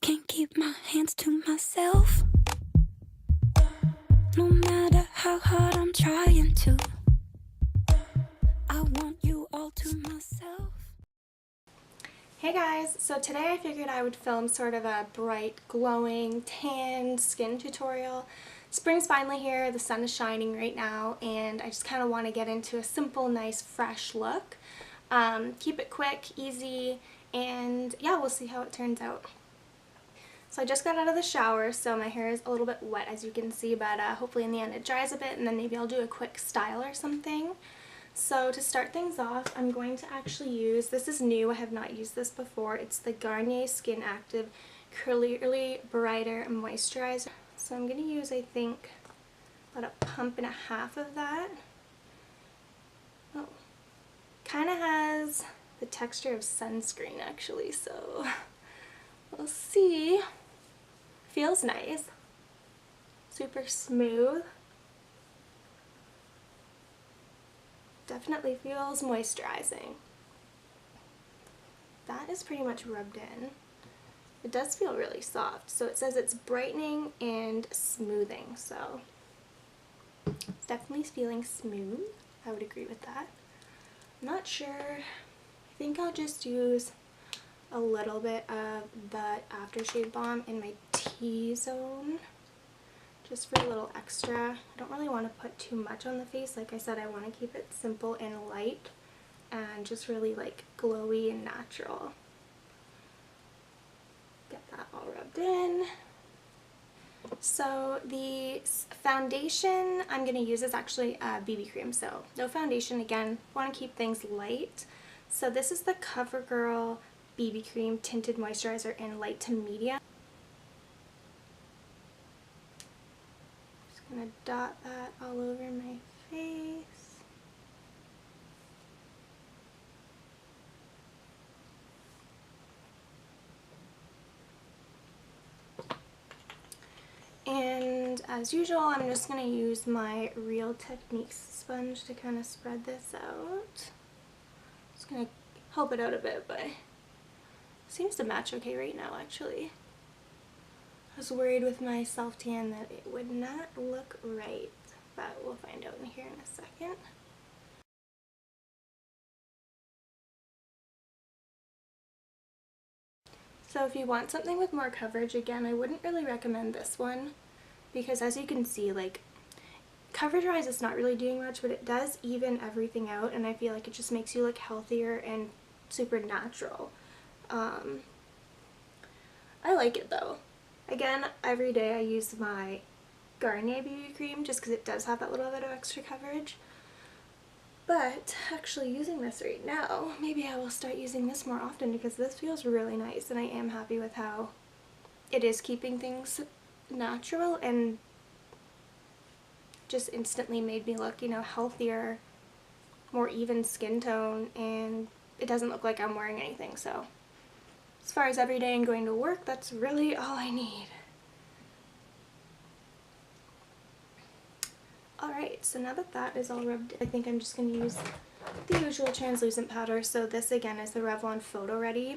Can't keep my hands to myself. No matter how hard I'm trying to, I want you all to myself. Hey guys, so today I figured I would film sort of a bright, glowing, tan skin tutorial. Spring's finally here, the sun is shining right now, and I just kind of want to get into a simple, nice, fresh look. Keep it quick, easy, and yeah, we'll see how it turns out. So I just got out of the shower, so my hair is a little bit wet as you can see, but hopefully in the end it dries a bit, and then maybe I'll do a quick style or something. So to start things off, I'm going to actually use, this is new, I have not used this before, it's the Garnier Skin Active Clearly Brighter Moisturizer. So I'm going to use, I think, about a pump and a half of that. Oh, kind of has the texture of sunscreen actually, so we'll see. Feels nice. Super smooth. Definitely feels moisturizing. That is pretty much rubbed in. It does feel really soft. So it says it's brightening and smoothing, so it's definitely feeling smooth. I would agree with that. I'm not sure. I think I'll just use a little bit of the aftershave balm in my T-zone, just for a little extra. I don't really want to put too much on the face. Like I said, I want to keep it simple and light and just really like glowy and natural. Get that all rubbed in. So the foundation I'm going to use is actually a BB cream, so no foundation. Again, want to keep things light. So this is the Covergirl BB cream tinted moisturizer in light to medium. Just gonna dot that all over my face. And as usual, I'm just going to use my Real Techniques sponge to kind of spread this out. Just going to help it out a bit, but it seems to match okay right now actually. I was worried with my self-tan that it would not look right, but we'll find out in here in a second. So if you want something with more coverage, again, I wouldn't really recommend this one, because as you can see, like, coverage-wise it's not really doing much, but it does even everything out, and I feel like it just makes you look healthier and super natural. I like it though. Again, every day I use my Garnier BB cream just because it does have that little bit of extra coverage. But actually using this right now, maybe I will start using this more often because this feels really nice, and I am happy with how it is keeping things natural and just instantly made me look, you know, healthier, more even skin tone, and it doesn't look like I'm wearing anything. So as far as every day and going to work, that's really all I need. Alright, so now that that is all rubbed in, I think I'm just going to use the usual translucent powder. So this again is the Revlon Photoready,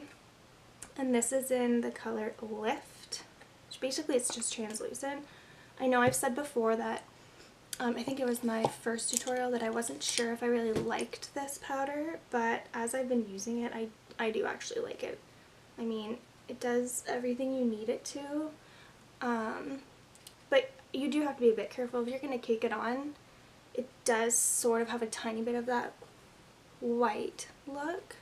and this is in the color Lift, which basically it's just translucent. I know I've said before that I think it was my first tutorial that I wasn't sure if I really liked this powder, but as I've been using it, I do actually like it. I mean, it does everything you need it to, but you do have to be a bit careful if you're going to cake it on. It does sort of have a tiny bit of that white look,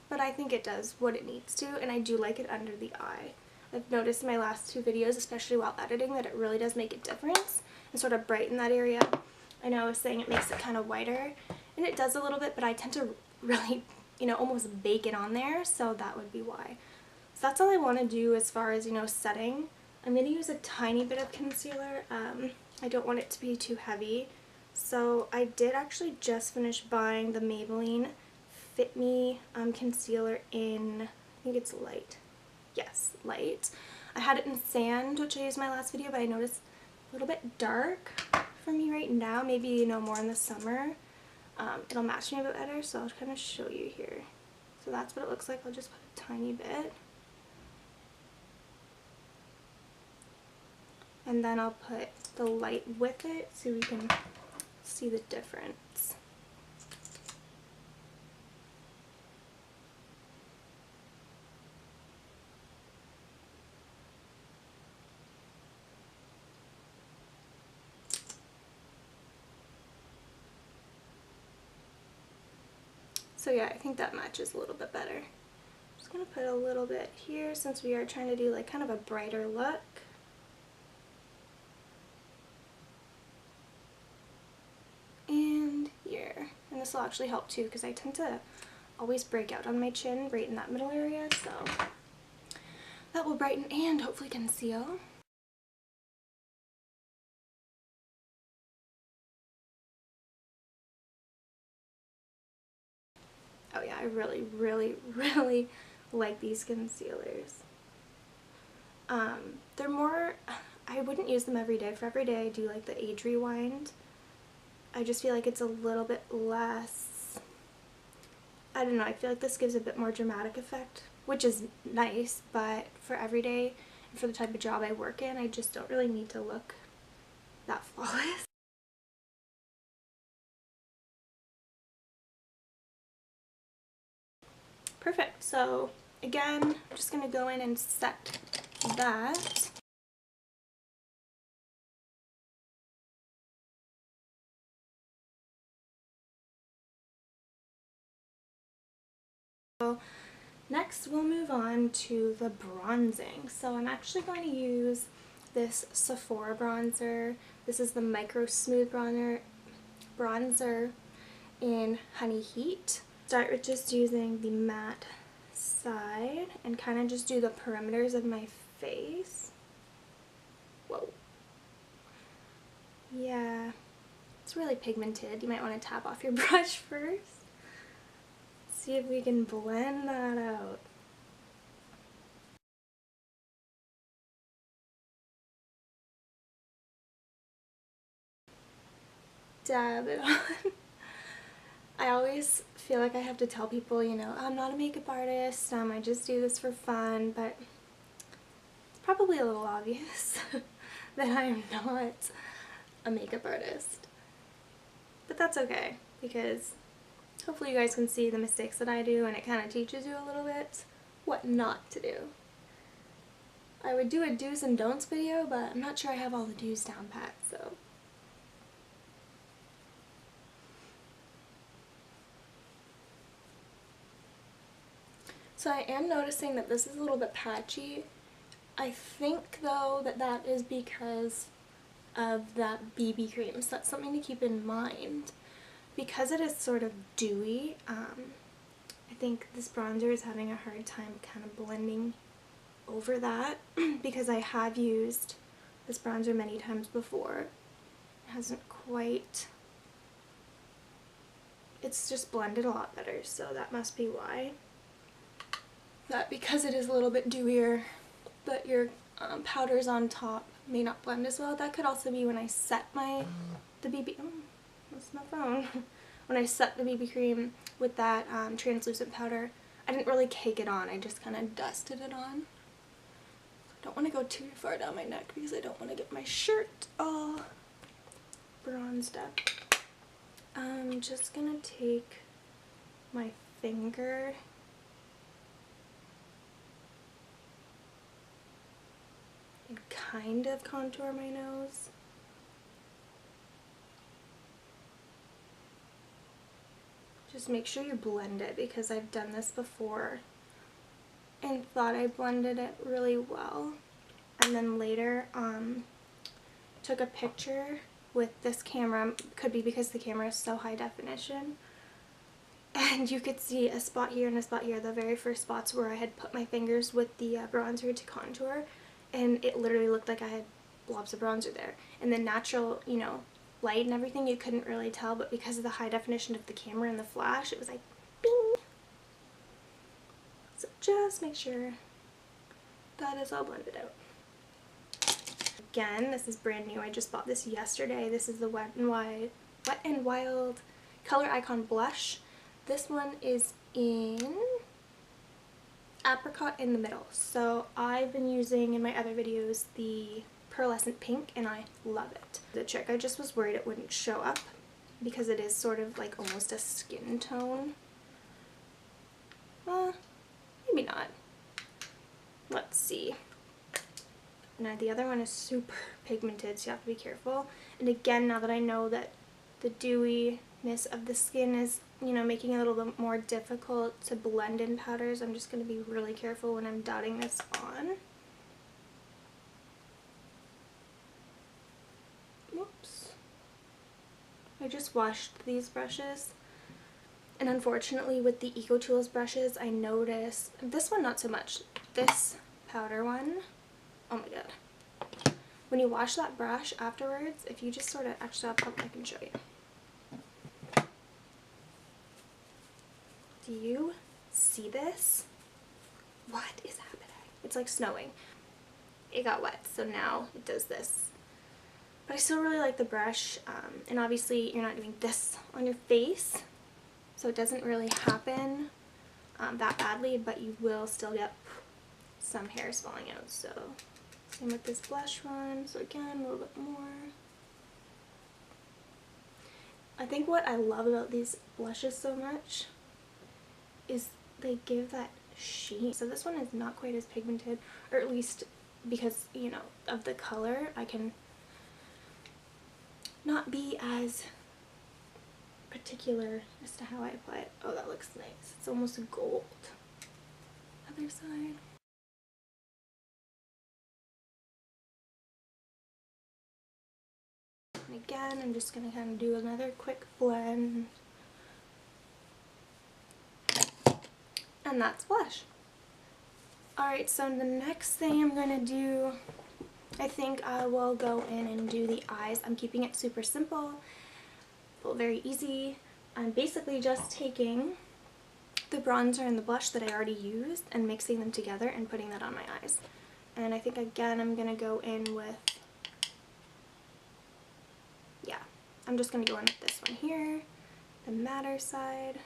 but I think it does what it needs to, and I do like it under the eye. I've noticed in my last two videos, especially while editing, that it really does make a difference and sort of brighten that area. I know I was saying it makes it kind of whiter, and it does a little bit, but I tend to really, you know, almost bake it on there, so that would be why. So that's all I want to do as far as, you know, setting. I'm going to use a tiny bit of concealer. I don't want it to be too heavy. So I did actually just finish buying the Maybelline Fit Me concealer in, I think it's light. Yes, light. I had it in sand, which I used in my last video, but I noticed a little bit dark for me right now. Maybe, you know, more in the summer. It'll match me a bit better, so I'll kind of show you here. So that's what it looks like. I'll just put a tiny bit. And then I'll put the light with it so we can see the difference. So yeah, I think that matches a little bit better. I'm just going to put a little bit here since we are trying to do like kind of a brighter look. And here. And this will actually help too because I tend to always break out on my chin right in that middle area, so that will brighten and hopefully conceal. Oh yeah, I really, really, really like these concealers. They're more, I wouldn't use them every day. For every day I do like the Age Rewind. I just feel like it's a little bit less, I don't know, I feel like this gives a bit more dramatic effect, which is nice, but for every day and for the type of job I work in, I just don't really need to look that flawless. Perfect. So again, I'm just going to go in and set that. So next we'll move on to the bronzing. So I'm actually going to use this Sephora bronzer. This is the Micro Smooth bronzer in Honey Heat. Start with just using the matte side and kind of just do the perimeters of my face. Whoa. Yeah, it's really pigmented. You might want to tap off your brush first. See if we can blend that out. Dab it on. I always feel like I have to tell people, you know, I'm not a makeup artist, I just do this for fun, but it's probably a little obvious that I am not a makeup artist. But that's okay, because hopefully you guys can see the mistakes that I do and it kind of teaches you a little bit what not to do. I would do a do's and don'ts video, but I'm not sure I have all the do's down pat, so. So I am noticing that this is a little bit patchy. I think though that that is because of that BB cream, so that's something to keep in mind. Because it is sort of dewy, I think this bronzer is having a hard time kind of blending over that because I have used this bronzer many times before. It hasn't quite, it's just blended a lot better, so that must be why. That because it is a little bit dewier, that your powders on top may not blend as well. That could also be when I set the BB, oh, that's my phone. When I set the BB cream with that translucent powder, I didn't really cake it on, I just kind of dusted it on. I don't want to go too far down my neck because I don't want to get my shirt all bronzed up. I'm just gonna take my finger and kind of contour my nose. Just make sure you blend it because I've done this before and thought I blended it really well. And then later took a picture with this camera, could be because the camera is so high definition, and you could see a spot here and a spot here, the very first spots where I had put my fingers with the bronzer to contour, and it literally looked like I had blobs of bronzer there. And the natural, you know, light and everything, you couldn't really tell, but because of the high definition of the camera and the flash, it was like bing. So just make sure that is all blended out. Again, this is brand new. I just bought this yesterday. This is the Wet n Wild Color Icon Blush. This one is in Apricot in the middle. So I've been using in my other videos the pearlescent pink and I love it. The trick, I just was worried it wouldn't show up because it is sort of like almost a skin tone. Maybe not. Let's see. Now the other one is super pigmented, so you have to be careful. And again, now that I know that the dewiness of the skin is, you know, making it a little bit more difficult to blend in powders, I'm just going to be really careful when I'm dotting this on. Whoops. I just washed these brushes. And unfortunately with the EcoTools brushes, I noticed, this one not so much, this powder one, oh my god. When you wash that brush afterwards, if you just sort of, actually I can show you. Do you see this? What is happening? It's like snowing. It got wet, so now it does this. But I still really like the brush, and obviously you're not doing this on your face, so it doesn't really happen that badly, but you will still get some hairs falling out. So same with this blush one, so again a little bit more. I think what I love about these blushes so much is they give that sheen. So this one is not quite as pigmented, or at least because, you know, of the color, I can not be as particular as to how I apply it. Oh, that looks nice. It's almost gold. Other side. And again, I'm just going to kind of do another quick blend. And that's blush. Alright, so the next thing I'm going to do, I think I will go in and do the eyes. I'm keeping it super simple, but very easy. I'm basically just taking the bronzer and the blush that I already used and mixing them together and putting that on my eyes. And I think again I'm going to go in with, yeah, I'm just going to go in with this one here, the matter side.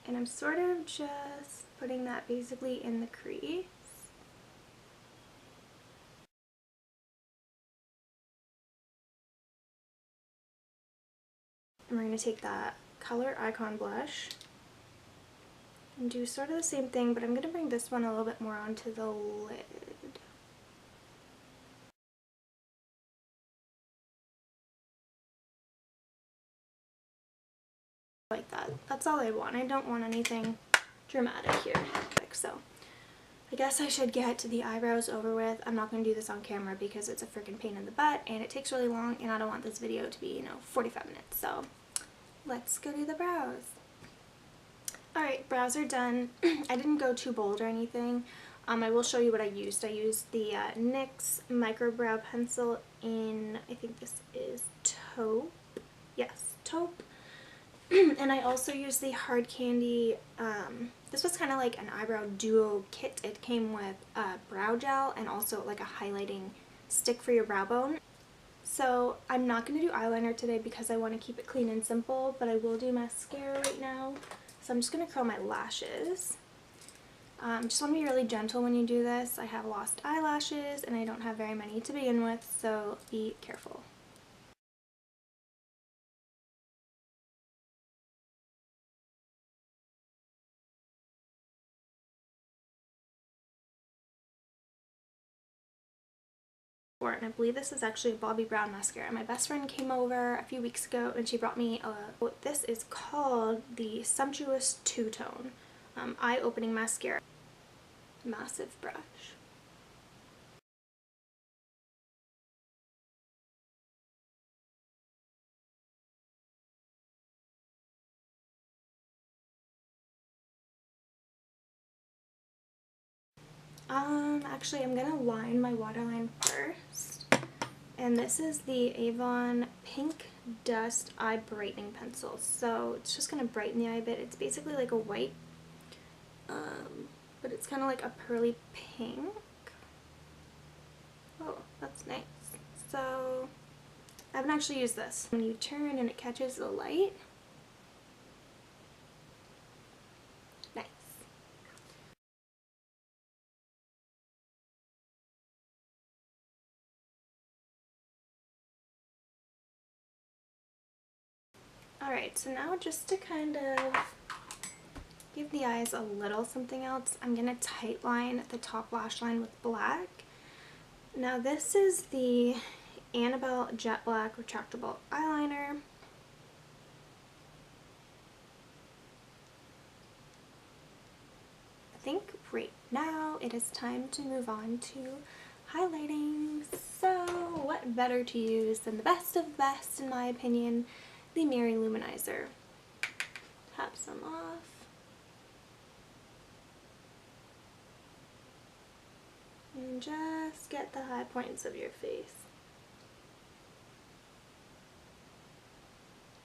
And I'm sort of just putting that basically in the crease. And we're going to take that Color Icon blush and do sort of the same thing, but I'm going to bring this one a little bit more onto the lid. Like that. That's all I want. I don't want anything dramatic here. So I guess I should get to the eyebrows over with. I'm not going to do this on camera because it's a freaking pain in the butt and it takes really long and I don't want this video to be, you know, 45 minutes. So let's go do the brows. Alright, brows are done. I didn't go too bold or anything. I will show you what I used. I used the NYX Micro Brow Pencil in, I think this is Taupe. Yes, Taupe. And I also used the Hard Candy, this was kind of like an eyebrow duo kit. It came with brow gel and also like a highlighting stick for your brow bone. So I'm not going to do eyeliner today because I want to keep it clean and simple, but I will do mascara right now. So I'm just going to curl my lashes. Just want to be really gentle when you do this. I have lost eyelashes and I don't have very many to begin with, so be careful. And I believe this is actually a Bobbi Brown mascara. My best friend came over a few weeks ago and she brought me what this is called the Sumptuous Two-Tone Eye-Opening Mascara. Massive brush. Actually I'm gonna line my waterline first. And this is the Avon Pink Dust Eye Brightening Pencil. So it's just going to brighten the eye a bit. It's basically like a white, but it's kind of like a pearly pink. Oh, that's nice. So I haven't actually used this. When you turn and it catches the light, Alright, so now just to kind of give the eyes a little something else, I'm going to tightline the top lash line with black. Now this is the Annabelle Jet Black Retractable Eyeliner. I think right now it is time to move on to highlighting. So what better to use than the best of the best, in my opinion, the Maryloumanizer. Tap some off. And just get the high points of your face.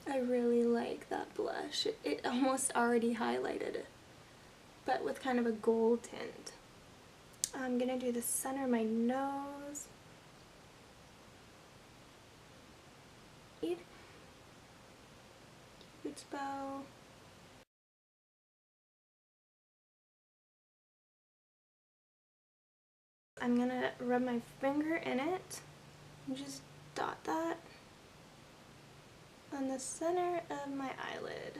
I really like that blush. It almost already highlighted it, but with kind of a gold tint. I'm gonna do the center of my nose. Cupid's bow. I'm gonna rub my finger in it and just dot that on the center of my eyelid.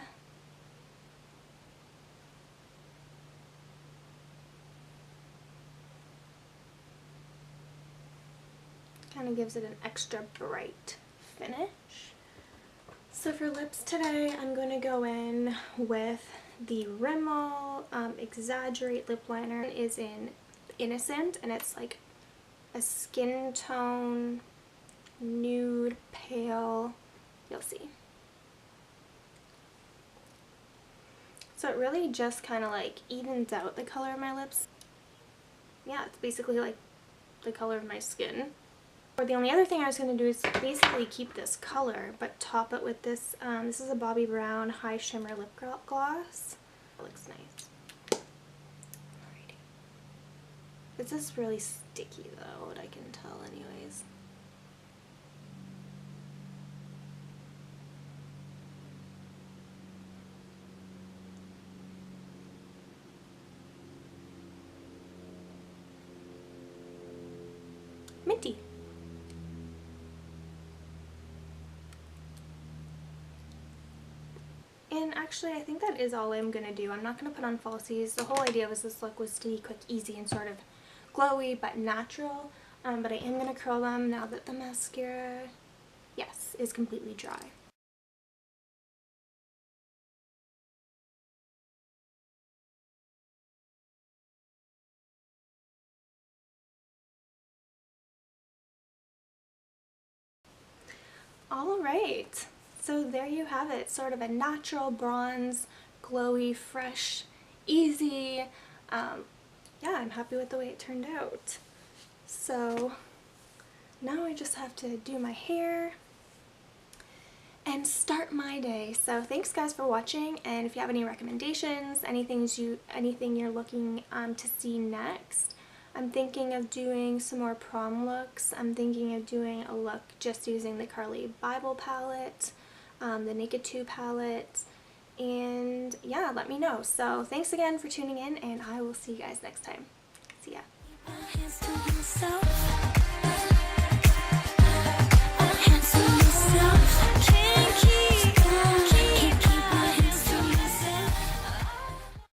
Kind of gives it an extra bright finish. So for lips today, I'm going to go in with the Rimmel Exaggerate lip liner. It is in Innocent, and it's like a skin tone, nude, pale, you'll see. So it really just kind of like evens out the color of my lips. Yeah, it's basically like the color of my skin. Or the only other thing I was going to do is basically keep this color, but top it with this, this is a Bobbi Brown High Shimmer Lip Gloss. It looks nice. Alrighty. This is really sticky though, what I can tell anyways. Minty. And actually, I think that is all I'm going to do. I'm not going to put on falsies. The whole idea was this look was to be quick, easy, and sort of glowy but natural. But I am going to curl them now that the mascara, yes, is completely dry. Alright, so there you have it. Sort of a natural bronze, glowy, fresh, easy. Yeah, I'm happy with the way it turned out. So now I just have to do my hair and start my day. So thanks guys for watching, and if you have any recommendations, anything you're looking to see next. I'm thinking of doing some more prom looks. I'm thinking of doing a look just using the Carly Bible palette, the Naked 2 palette, and yeah, let me know. So thanks again for tuning in, and I will see you guys next time. See ya.